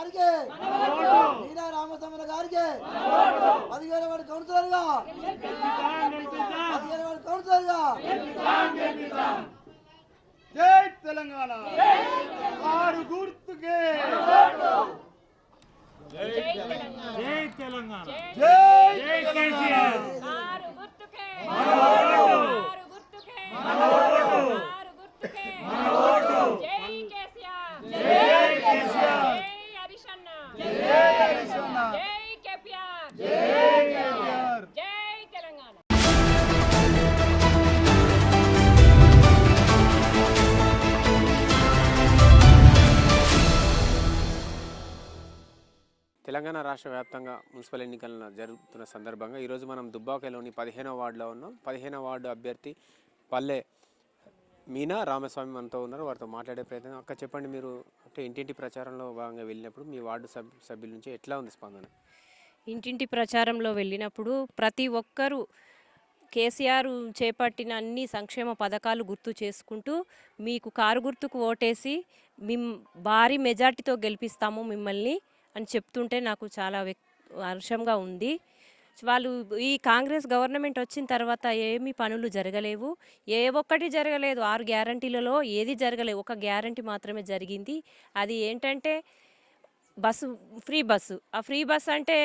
గారికి మీనా రామస్వామి గారికి 17వ వార్డు కౌన్సిలర్గా 17వ వార్డు కౌన్సిలర్గా జై తెలంగాణ ఆరు గుర్తుకే జై తెలంగాణ జై తెలంగాణ జై కేసీఆర్ ఆరు గుర్తుకే ఆరు గుర్తుకే ఆరు గుర్తుకే జై కేసీఆర్ జై కేసీఆర్ జై హరిశన్న జై హరిశన్న జై కేపీఆర్ జై కేసీఆర్ జై తెలంగాణ. తెలంగాణ రాష్ట్ర వ్యాప్తంగా మున్సిపల్ ఎన్నికలను జరుగుతున్న సందర్భంగా ఈరోజు మనం దుబ్బాకలోని 15వ వార్డులో ఉన్నాం. 15వ వార్డు అభ్యర్థి పల్లె మీనా రామస్వామి మనతో ఉన్నారు. వారితో మాట్లాడే ప్రయత్నం. అక్క చెప్పండి, మీరు అంటే ఇంటింటి ప్రచారంలో భాగంగా వెళ్ళినప్పుడు మీ వార్డు సభ్యుల నుంచి ఎట్లా ఉంది స్పందన? ఇంటింటి ప్రచారంలో వెళ్ళినప్పుడు ప్రతి ఒక్కరూ కేసీఆర్ చేపట్టిన అన్ని సంక్షేమ పథకాలు గుర్తు చేసుకుంటూ మీకు కారు గుర్తుకు ఓటేసి భారీ మెజార్టీతో గెలిపిస్తాము మిమ్మల్ని అని చెప్తుంటే నాకు చాలా హర్షంగా ఉంది. వాళ్ళు ఈ కాంగ్రెస్ గవర్నమెంట్ వచ్చిన తర్వాత ఏమీ పనులు జరగలేవు, ఏ ఒక్కటి జరగలేదు. 6 గ్యారంటీలలో ఏది జరగలేదు, ఒక గ్యారంటీ మాత్రమే జరిగింది. అది ఏంటంటే బస్సు, ఫ్రీ బస్సు. ఆ ఫ్రీ బస్ అంటే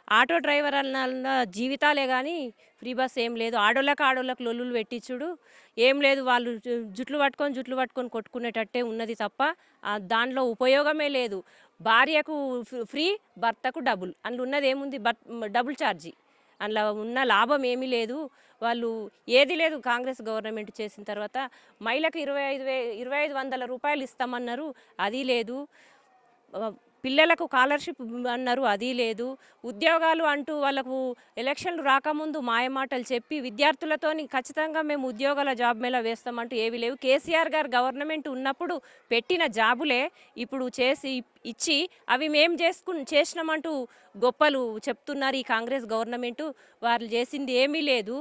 ఆటో డ్రైవర్ అన్న జీవితాలే కానీ ఫ్రీ బస్ ఏం లేదు. ఆడోళ్ళకు లొల్లులు పెట్టించుడు ఏం లేదు. వాళ్ళు జుట్లు పట్టుకొని కొట్టుకునేటట్టే ఉన్నది తప్ప దానిలో ఉపయోగమే లేదు. భార్యకు ఫ్రీ, భర్తకు డబుల్. అందులో ఉన్నది ఏముంది? Double charge. అందులో ఉన్న లాభం ఏమీ లేదు. వాళ్ళు ఏది లేదు. కాంగ్రెస్ గవర్నమెంట్ చేసిన తర్వాత మహిళకు 2500 రూపాయలు ఇస్తామన్నారు, అది లేదు. పిల్లలకు స్కాలర్షిప్ అన్నారు, అది లేదు. ఉద్యోగాలు అంటూ వాళ్ళకు ఎలక్షన్లు రాకముందు మాయమాటలు చెప్పి విద్యార్థులతోని ఖచ్చితంగా మేము ఉద్యోగాల జాబ్ మేళ వేస్తామంటూ ఏవి లేవు. కేసీఆర్ గారు గవర్నమెంట్ ఉన్నప్పుడు పెట్టిన జాబులే ఇప్పుడు చేసి ఇచ్చి అవి మేము చేసినామంటూ గొప్పలు చెప్తున్నారు ఈ కాంగ్రెస్ గవర్నమెంటు. వాళ్ళు చేసింది ఏమీ లేదు.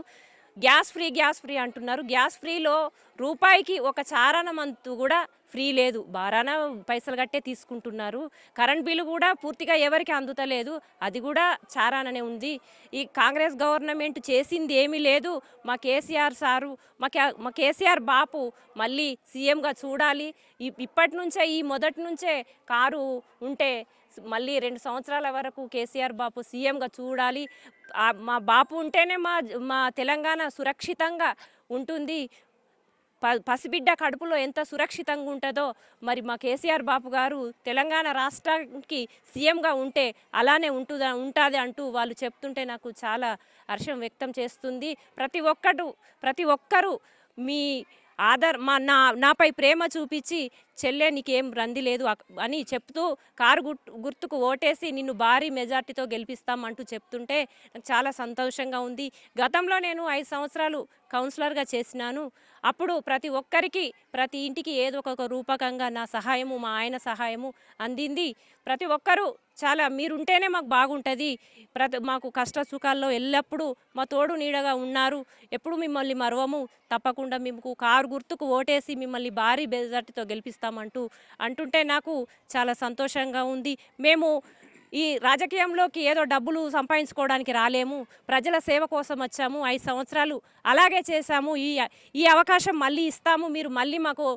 గ్యాస్ ఫ్రీ అంటున్నారు. గ్యాస్ ఫ్రీలో రూపాయికి ఒక చారానమంతు కూడా ఫ్రీ లేదు. బారాన పైసలు కట్టే తీసుకుంటున్నారు. కరెంట్ బిల్లు కూడా పూర్తిగా ఎవరికి అందుతలేదు, అది కూడా చారాననే ఉంది. ఈ కాంగ్రెస్ గవర్నమెంట్ చేసింది ఏమీ లేదు. మా కేసీఆర్ సారు, మా కేసీఆర్ బాపు మళ్ళీ సీఎంగా చూడాలి. ఇప్పటి నుంచే మొదటి నుంచే కారు ఉంటే మళ్ళీ 2 సంవత్సరాల వరకు కేసీఆర్ బాపు సీఎంగా చూడాలి. మా బాపు ఉంటేనే మా తెలంగాణ సురక్షితంగా ఉంటుంది. పసిబిడ్డ కడుపులో ఎంత సురక్షితంగా ఉంటుందో మరి మా కేసీఆర్ బాపు గారు తెలంగాణ రాష్ట్రానికి సీఎంగా ఉంటే అలానే ఉంటుంది అంటూ వాళ్ళు చెప్తుంటే నాకు చాలా హర్షం వ్యక్తం చేస్తుంది. ప్రతి ఒక్కరూ మీ నాపై ప్రేమ చూపించి చెల్లె నీకేం రంది లేదు అని చెప్తూ కారు గుర్తుకు ఓటేసి నిన్ను భారీ మెజార్టీతో గెలిపిస్తామంటూ చెప్తుంటే నాకు చాలా సంతోషంగా ఉంది. గతంలో నేను 5 సంవత్సరాలు కౌన్సిలర్గా చేసినాను. అప్పుడు ప్రతి ఒక్కరికి ప్రతి ఇంటికి ఏదో ఒక రూపకంగా నా సహాయము, మా ఆయన సహాయము అందింది. ప్రతి ఒక్కరూ చాలా మీరుంటేనే మాకు బాగుంటుంది, మాకు కష్ట సుఖాల్లో ఎల్లప్పుడూ మా తోడు నీడగా ఉన్నారు, ఎప్పుడు మిమ్మల్ని మరవము, తప్పకుండా మీకు కారు గుర్తుకు ఓటేసి మిమ్మల్ని భారీ మెజార్టీతో అంటుంటే నాకు చాలా సంతోషంగా ఉంది. మేము ఈ రాజకీయంలోకి ఏదో డబ్బులు సంపాదించుకోవడానికి రాలేము, ప్రజల సేవ కోసం వచ్చాము. 5 సంవత్సరాలు అలాగే చేశాము. ఈ అవకాశం మళ్ళీ ఇస్తాము, మీరు మళ్ళీ మాకు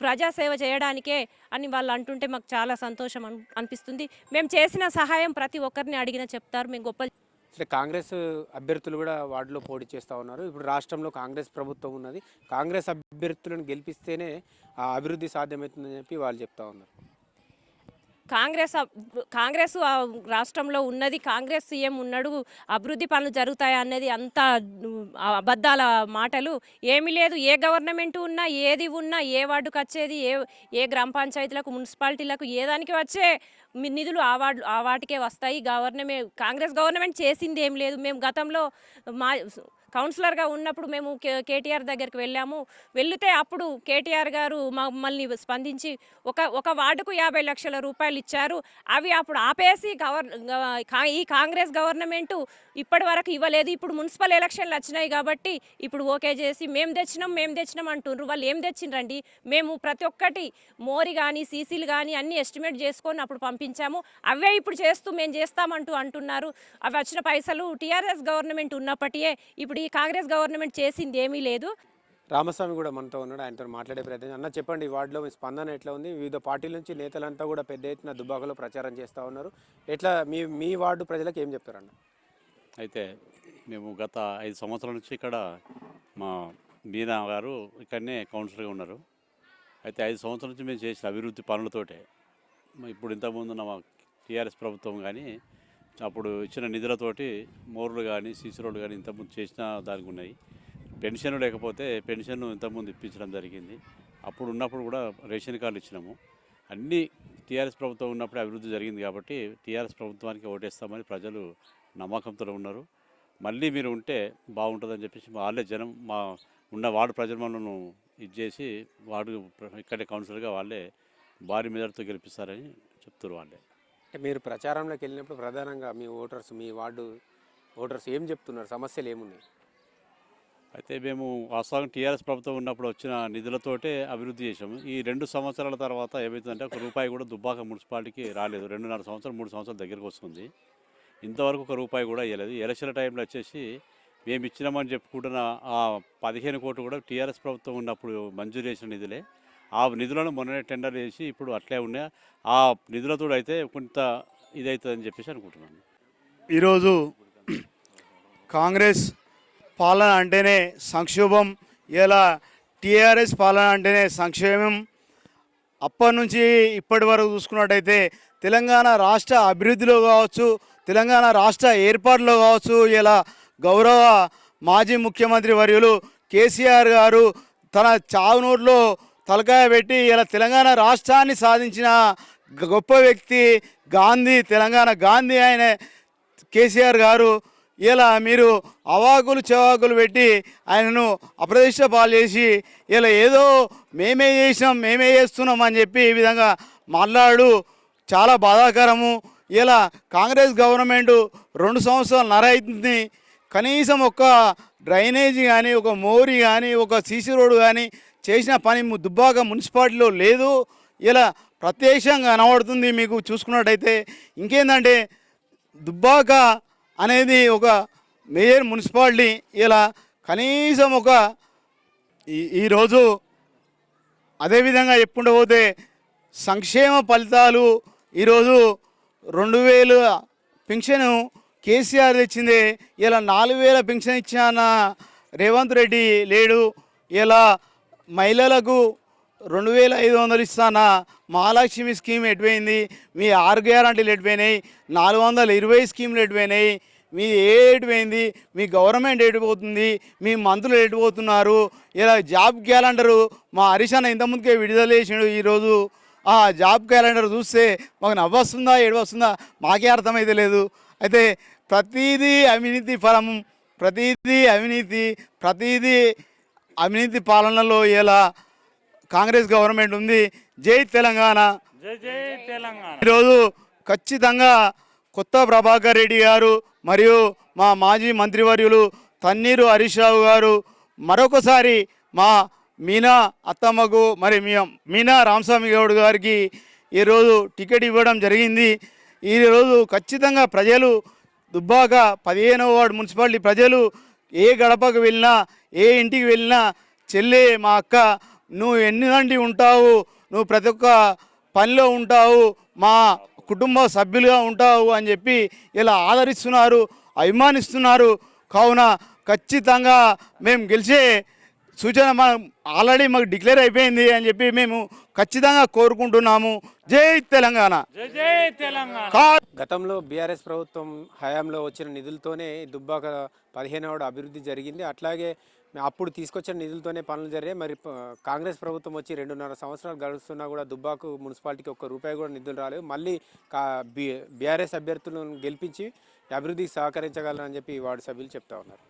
ప్రజాసేవ చేయడానికే అని వాళ్ళు అంటుంటే మాకు చాలా సంతోషం అనిపిస్తుంది. మేము చేసిన సహాయం ప్రతి ఒక్కరిని అడిగినా చెప్తారు. మేము గొప్ప కాంగ్రెస్ అభ్యర్థులు కూడా వార్డులో పోటీ చేస్తూ ఉన్నారు. ఇప్పుడు రాష్ట్రంలో కాంగ్రెస్ ప్రభుత్వం ఉన్నది. కాంగ్రెస్ అభ్యర్థులను గెలిపిస్తేనే ఆ అభివృద్ధి సాధ్యమవుతుందని చెప్పి వాళ్ళు చెప్తా ఉన్నారు. కాంగ్రెస్ రాష్ట్రంలో ఉన్నది, కాంగ్రెస్ సీఎం ఉన్నాడు, అభివృద్ధి పనులు జరుగుతాయి అన్నది అంత అబద్ధాల మాటలు. ఏమీ లేదు. ఏ గవర్నమెంట్ ఉన్నా, ఏది ఉన్నా, ఏ వార్డుకు వచ్చేది, ఏ గ్రామ పంచాయతీలకు, మున్సిపాలిటీలకు, ఏ దానికి వచ్చే నిధులు ఆ వాటికే వస్తాయి. కాంగ్రెస్ గవర్నమెంట్ చేసింది ఏం లేదు. మేము గతంలో కౌన్సిలర్గా ఉన్నప్పుడు మేము కేటీఆర్ దగ్గరికి వెళితే అప్పుడు కేటీఆర్ గారు మమ్మల్ని స్పందించి ఒక వార్డుకు 50 లక్షల రూపాయలు ఇచ్చారు. అవి అప్పుడు ఆపేసి ఈ కాంగ్రెస్ గవర్నమెంట్ ఇప్పటి వరకు ఇవ్వలేదు. ఇప్పుడు మున్సిపల్ ఎలక్షన్లు వచ్చినాయి కాబట్టి ఇప్పుడు ఓకే చేసి మేము తెచ్చినాం అంటున్నారు. వాళ్ళు ఏం తెచ్చిండ్రండి? మేము ప్రతి ఒక్కటి మోరి కానీ సీసీలు కానీ అన్ని ఎస్టిమేట్ చేసుకొని అప్పుడు పంపించాము. అవే ఇప్పుడు మేము చేస్తామంటూ అంటున్నారు. అవి వచ్చిన పైసలు టీఆర్ఎస్ గవర్నమెంట్ ఉన్నప్పటికే ఇప్పుడు ఈ కాంగ్రెస్ గవర్నమెంట్ చేసింది ఏమీ లేదు. రామస్వామి కూడా మనతో ఉన్నాడు, ఆయనతో మాట్లాడే ప్రయత్నం. అన్న చెప్పండి, ఈ వార్డులో మీ స్పందన ఎట్లా ఉంది? వివిధ పార్టీల నుంచి నేతలంతా కూడా పెద్ద ఎత్తున దుబ్బాకలో ప్రచారం చేస్తూ ఉన్నారు. ఎట్లా మీ వార్డు ప్రజలకు ఏం చెప్తారన్న? అయితే మేము గత 5 సంవత్సరాల నుంచి ఇక్కడ మా మీనా గారు ఇక్కడనే కౌన్సిలర్గా ఉన్నారు. అయితే 5 సంవత్సరాల నుంచి మేము చేసిన అభివృద్ధి పనులతోటే ఇప్పుడు ఇంతకుముందు ఉన్న టీఆర్ఎస్ ప్రభుత్వం కానీ అప్పుడు ఇచ్చిన నిధులతోటి మోర్లు కానీ సీసీ రోడ్లు కానీ ఇంతకుముందు చేసిన దానికి ఉన్నాయి. పెన్షన్ లేకపోతే పెన్షన్ ఇంతకుముందు ఇప్పించడం జరిగింది. అప్పుడు ఉన్నప్పుడు కూడా రేషన్ కార్డులు ఇచ్చినాము. అన్నీ టీఆర్ఎస్ ప్రభుత్వం ఉన్నప్పుడే అభివృద్ధి జరిగింది కాబట్టి టీఆర్ఎస్ ప్రభుత్వానికి ఓటేస్తామని ప్రజలు నమ్మకంతో ఉన్నారు. మళ్ళీ మీరు ఉంటే బాగుంటుందని చెప్పేసి వాళ్ళే జనం మా ఉన్న వార్డు ప్రజలు మనను ఇది చేసి వార్డు ఇక్కడే కౌన్సిలర్గా వాళ్ళే భారీ మెజార్టీతో గెలిపిస్తారని చెప్తారు వాళ్ళే. అంటే మీరు ప్రచారంలోకి వెళ్ళినప్పుడు ప్రధానంగా మీ వార్డు ఓటర్స్ ఏం చెప్తున్నారు? సమస్యలు ఏమున్నాయి? అయితే మేము వాస్తవంగా టీఆర్ఎస్ ప్రభుత్వం ఉన్నప్పుడు వచ్చిన నిధులతోటే అభివృద్ధి చేసాము. ఈ 2 సంవత్సరాల తర్వాత ఏమవుతుందంటే 1 రూపాయి కూడా దుబ్బాక మున్సిపాలిటీకి రాలేదు. 2.5 సంవత్సరాలు 3 సంవత్సరాల దగ్గరకు వస్తుంది. ఇంతవరకు 1 రూపాయి కూడా ఇవ్వలేదు. ఎలక్షన్ టైంలో వచ్చేసి మేము ఇచ్చినామని చెప్పుకుంటున్న ఆ 15 కోట్లు కూడా టీఆర్ఎస్ ప్రభుత్వం ఉన్నప్పుడు మంజూరు చేసిన నిధులే. ఆ నిధులను మొన్ననే టెండర్ చేసి ఇప్పుడు అట్లే ఉన్నాయి. ఆ నిధులతో అయితే కొంత ఇదవుతుందని చెప్పేసి అనుకుంటున్నాను. ఈరోజు కాంగ్రెస్ పాలన అంటేనే సంక్షోభం, ఇలా టీఆర్ఎస్ పాలన అంటేనే సంక్షేమం. అప్పటి నుంచి ఇప్పటి వరకు చూసుకున్నట్టయితే తెలంగాణ రాష్ట్ర అభివృద్ధిలో కావచ్చు, తెలంగాణ రాష్ట్ర ఏర్పాటులో కావచ్చు, ఇలా గౌరవ మాజీ ముఖ్యమంత్రి వర్యులు కేసీఆర్ గారు తన చావు నోట్లో తలకాయ పెట్టి ఇలా తెలంగాణ రాష్ట్రాన్ని సాధించిన గొప్ప వ్యక్తి గాంధీ, తెలంగాణ గాంధీ ఆయన కేసీఆర్ గారు. ఇలా మీరు అవాకులు చెవాకులు పెట్టి ఆయనను అప్రదిష్ట పాలు చేసి ఇలా ఏదో మేమే చేస్తున్నాం అని చెప్పి ఈ విధంగా మాట్లాడు చాలా బాధాకరము. ఇలా కాంగ్రెస్ గవర్నమెంట్ 2 సంవత్సరాలు అవుతుంది. కనీసం ఒక డ్రైనేజీ కానీ, ఒక మోరీ కానీ, ఒక సీసీ రోడ్డు కానీ చేసిన పని దుబ్బాక మున్సిపాలిటీలో లేదు. ఇలా ప్రత్యక్షంగా కనబడుతుంది మీకు చూసుకున్నట్టయితే. ఇంకేందంటే దుబ్బాక అనేది ఒక మేజర్ మున్సిపాలిటీ. ఇలా కనీసం ఈరోజు అదేవిధంగా చెప్పుకుంటూ పోతే సంక్షేమ ఫలితాలు ఈరోజు 2000 పింఛను కేసీఆర్ తెచ్చింది. ఇలా 4000 పింఛన్ ఇచ్చిన రేవంత్ రెడ్డి లేడు. ఇలా మహిళలకు 2500 ఇస్తానా మహాలక్ష్మి స్కీమ్ ఎటుపోయింది? మీ 6 గ్యారంటీలు ఎటుపోయినాయి? 420 స్కీములు ఎటుపోయినాయి? మీ ఎటుపోయింది? మీ గవర్నమెంట్ ఎటుపోతుంది? మీ మంత్రులు ఎటుపోతున్నారు? ఇలా జాబ్ క్యాలెండరు మా హరీష్ అన్న ఇంతకుముందుకే విడుదల చేసిండు. ఈరోజు ఆ జాబ్ క్యాలెండర్ చూస్తే మాకు నవ్వొస్తుందా ఏడవస్తుందా మాకే అర్థమైతే లేదు. అయితే ప్రతిదీ అవినీతి ఫలం, ప్రతిదీ అవినీతి పాలనలో ఇలా కాంగ్రెస్ గవర్నమెంట్ ఉంది. జై తెలంగాణ, జై తెలంగాణ. ఈరోజు ఖచ్చితంగా కొత్త ప్రభాకర్ రెడ్డి గారు మరియు మా మాజీ మంత్రివర్యులు తన్నీరు హరీష్ రావు గారు మరొకసారి మా మీనా అత్తమ్మకు మరి మీనా రామస్వామి గౌడ్ గారికి ఈరోజు టికెట్ ఇవ్వడం జరిగింది. ఈరోజు ఖచ్చితంగా ప్రజలు దుబ్బాక 15వ వార్డు మున్సిపాలిటీ ప్రజలు ఏ గడపకు వెళ్ళినా, ఏ ఇంటికి వెళ్ళినా, చెల్లె మా అక్క నువ్వు ఎన్నింటి ఉంటావు, నువ్వు ప్రతి ఒక్క పనిలో ఉంటావు, మా కుటుంబ సభ్యులుగా ఉంటావు అని చెప్పి ఇలా ఆదరిస్తున్నారు, అభిమానిస్తున్నారు. కావున ఖచ్చితంగా మేము గెలిచే సూచన ఆల్రెడీ మాకు డిక్లేర్ అయిపోయింది అని చెప్పి మేము ఖచ్చితంగా కోరుకుంటున్నాము. జై తెలంగాణ, జై తెలంగాణ. గతంలో బీఆర్ఎస్ ప్రభుత్వం హయాంలో వచ్చిన నిధులతోనే దుబ్బాక 15వ అభివృద్ధి జరిగింది. అట్లాగే అప్పుడు తీసుకొచ్చిన నిధులతోనే పనులు జరిగాయి. మరి కాంగ్రెస్ ప్రభుత్వం వచ్చి 2.5 సంవత్సరాలు గడుస్తున్నా కూడా దుబ్బాకు మున్సిపాలిటీకి 1 రూపాయి కూడా నిధులు రాలేవు. మళ్ళీ బీఆర్ఎస్ అభ్యర్థులను గెలిపించి అభివృద్ధికి సహకరించగలరని చెప్పి వార్డు సభ్యులు చెప్తా ఉన్నారు.